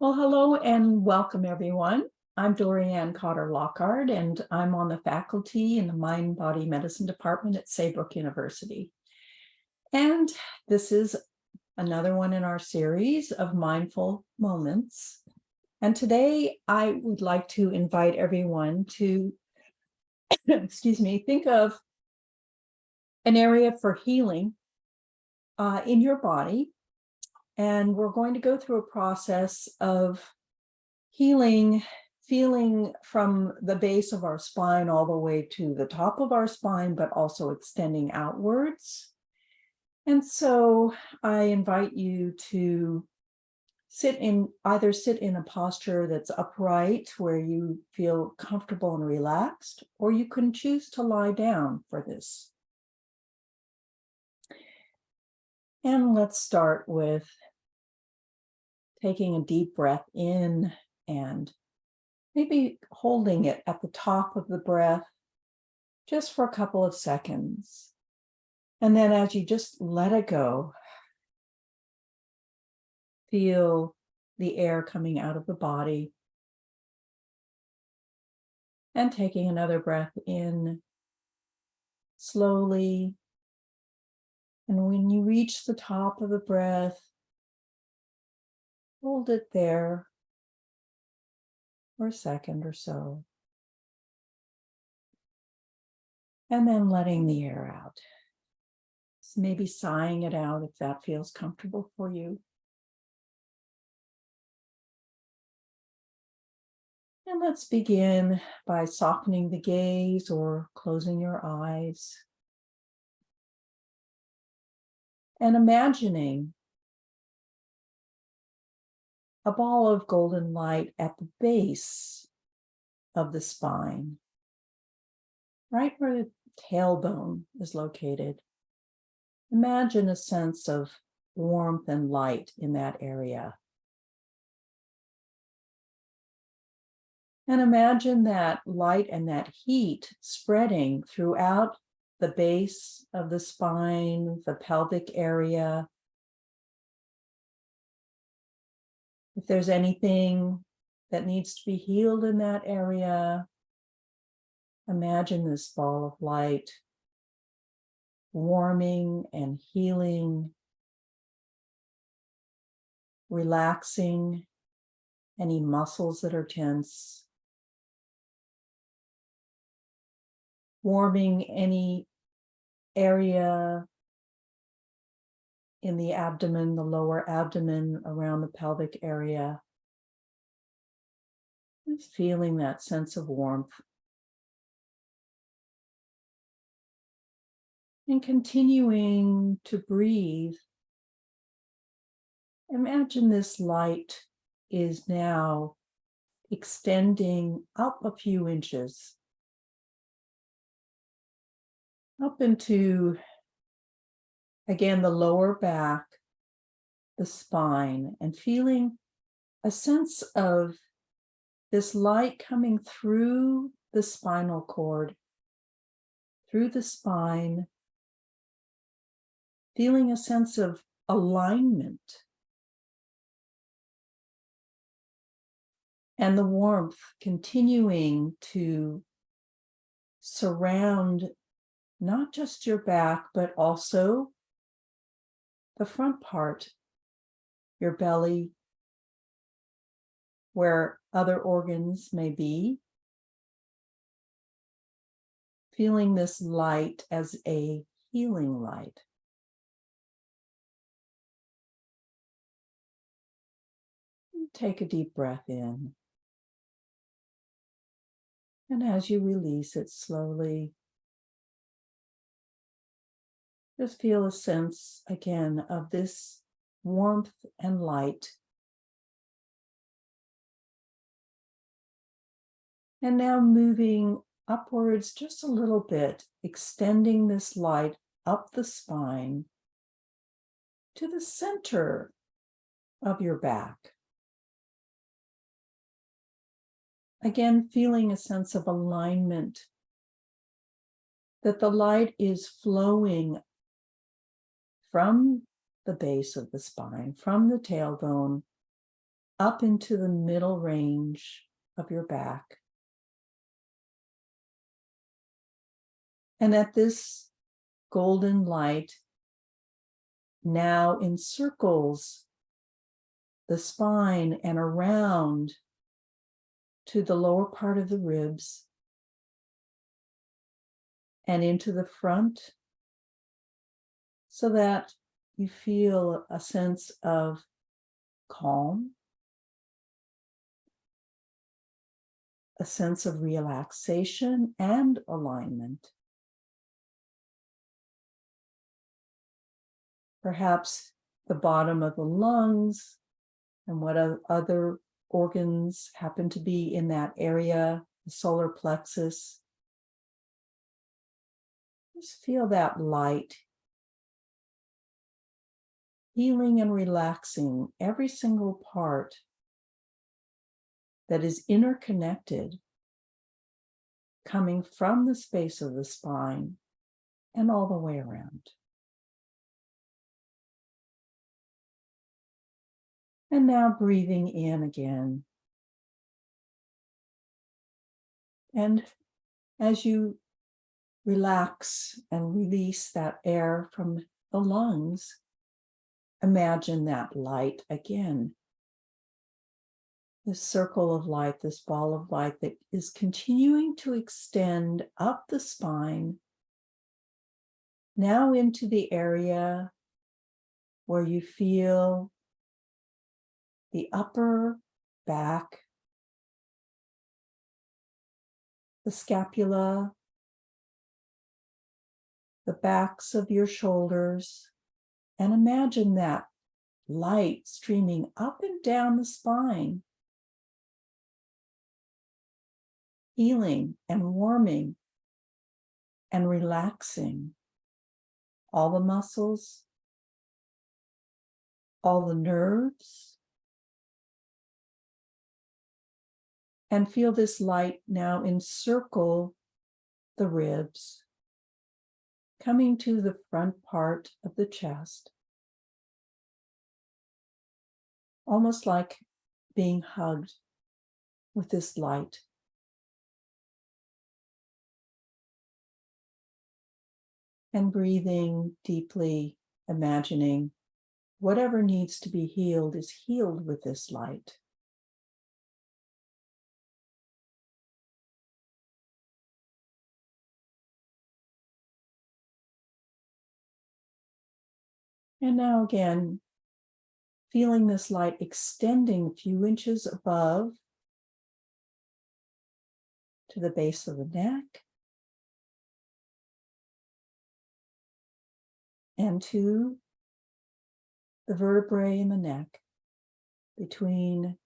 Well, hello and welcome, everyone. I'm Dorianne Cotter-Lockard, and I'm on the faculty in the Mind Body Medicine Department at Saybrook University. And this is another one in our series of mindful moments. And today I would like to invite everyone to, think of an area for healing in your body. And we're going to go through a process of healing, feeling from the base of our spine all the way to the top of our spine, but also extending outwards. And so I invite you to either sit in a posture that's upright where you feel comfortable and relaxed, or you can choose to lie down for this. And let's start with taking a deep breath in and maybe holding it at the top of the breath just for a couple of seconds. And then as you just let it go, feel the air coming out of the body and taking another breath in slowly. And when you reach the top of the breath, hold it there for a second or so. And then letting the air out. So maybe sighing it out if that feels comfortable for you. And let's begin by softening the gaze or closing your eyes. And imagining a ball of golden light at the base of the spine, right where the tailbone is located. Imagine a sense of warmth and light in that area. And imagine that light and that heat spreading throughout the base of the spine, the pelvic area. If there's anything that needs to be healed in that area, imagine this ball of light warming and healing, relaxing any muscles that are tense, warming any area in the abdomen, the lower abdomen, around the pelvic area. Just feeling that sense of warmth. And continuing to breathe, imagine this light is now extending up a few inches, up into, again, the lower back, the spine, and feeling a sense of this light coming through the spinal cord, through the spine, feeling a sense of alignment and the warmth continuing to surround not just your back, but also the front part, your belly, where other organs may be. Feeling this light as a healing light. Take a deep breath in. And as you release it slowly, just feel a sense again of this warmth and light. And now moving upwards just a little bit, extending this light up the spine to the center of your back. Again, feeling a sense of alignment, that the light is flowing from the base of the spine, from the tailbone, up into the middle range of your back. And that this golden light now encircles the spine and around to the lower part of the ribs and into the front, so that you feel a sense of calm, a sense of relaxation and alignment. Perhaps the bottom of the lungs and what other organs happen to be in that area, the solar plexus. Just feel that light healing and relaxing every single part that is interconnected, coming from the space of the spine and all the way around. And now breathing in again. And as you relax and release that air from the lungs, imagine that light again. This circle of light, this ball of light that is continuing to extend up the spine, now into the area where you feel the upper back, the scapula, the backs of your shoulders, and imagine that light streaming up and down the spine, healing and warming and relaxing all the muscles, all the nerves, and feel this light now encircle the ribs, coming to the front part of the chest, almost like being hugged with this light. And breathing deeply, imagining whatever needs to be healed is healed with this light. And now again, feeling this light extending a few inches above to the base of the neck and to the vertebrae in the neck, between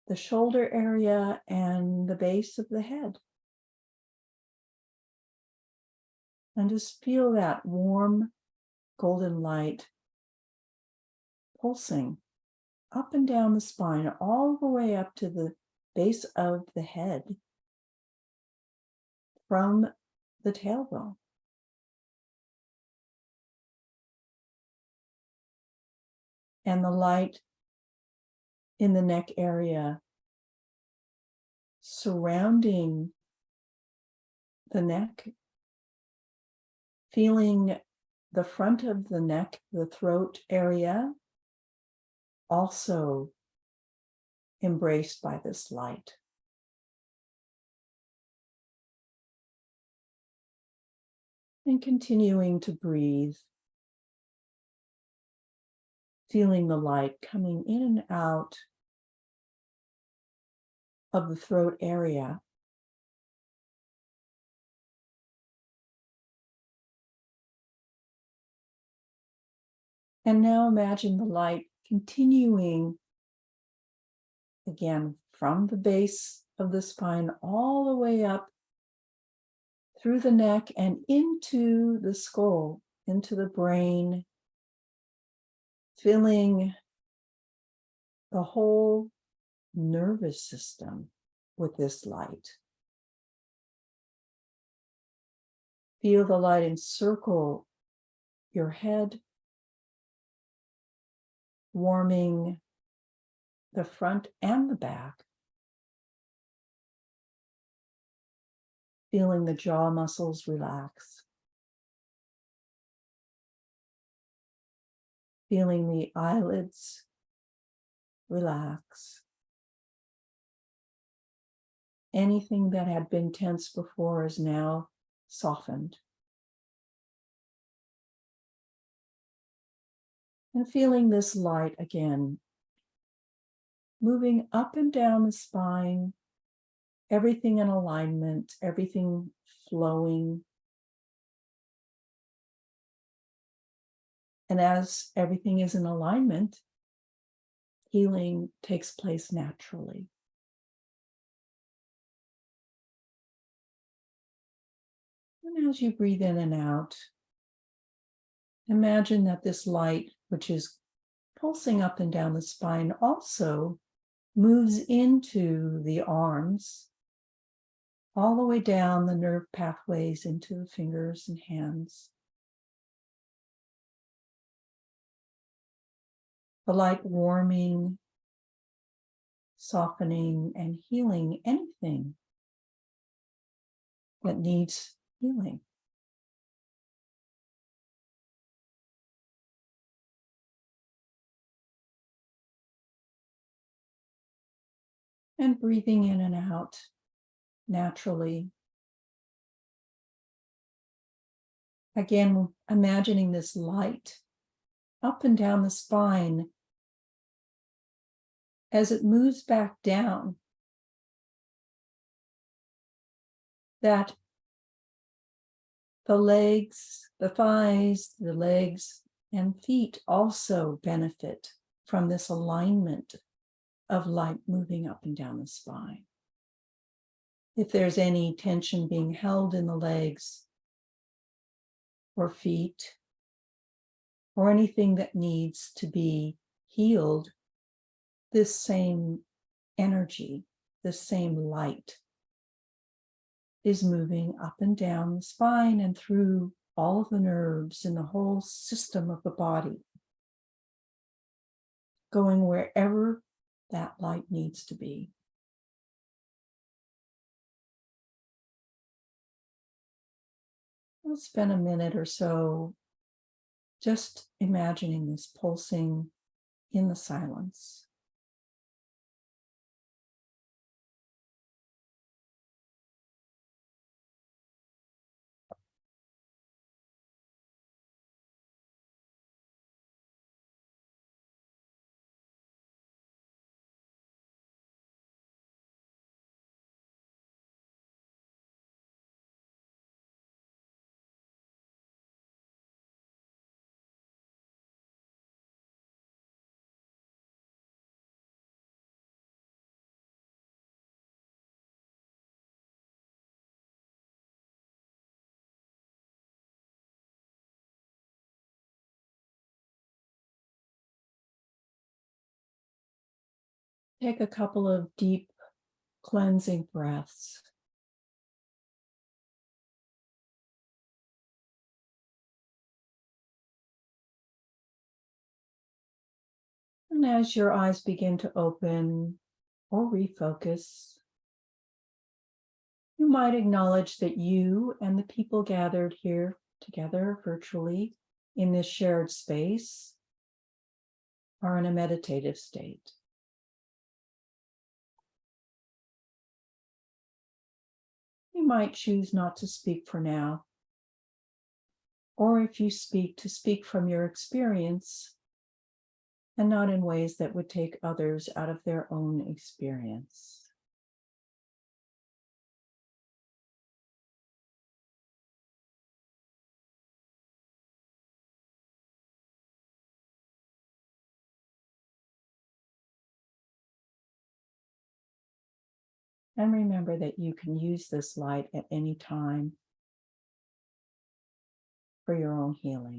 the shoulder area and the base of the head. And just feel that warm golden light pulsing up and down the spine, all the way up to the base of the head from the tailbone. And the light in the neck area surrounding the neck, feeling the front of the neck, the throat area, also embraced by this light. And continuing to breathe, feeling the light coming in and out of the throat area. And now imagine the light continuing again from the base of the spine all the way up through the neck and into the skull, into the brain, filling the whole nervous system with this light. Feel the light encircle your head, warming the front and the back, feeling the jaw muscles relax, feeling the eyelids relax. Anything that had been tense before is now softened. And feeling this light again, moving up and down the spine, everything in alignment, everything flowing. And as everything is in alignment, healing takes place naturally. And as you breathe in and out, imagine that this light, which is pulsing up and down the spine, also moves into the arms, all the way down the nerve pathways into the fingers and hands. The light warming, softening, and healing anything that needs healing. And breathing in and out naturally. Again, imagining this light up and down the spine as it moves back down, that the legs, the thighs, the legs, and feet also benefit from this alignment of light moving up and down the spine. If there's any tension being held in the legs or feet, or anything that needs to be healed, this same energy, this same light is moving up and down the spine and through all of the nerves in the whole system of the body, going wherever that light needs to be. We'll spend a minute or so just imagining this pulsing in the silence. Take a couple of deep cleansing breaths. And as your eyes begin to open or refocus, you might acknowledge that you and the people gathered here together virtually in this shared space are in a meditative state. You might choose not to speak for now, or if you speak, to speak from your experience and not in ways that would take others out of their own experience. And remember that you can use this light at any time for your own healing.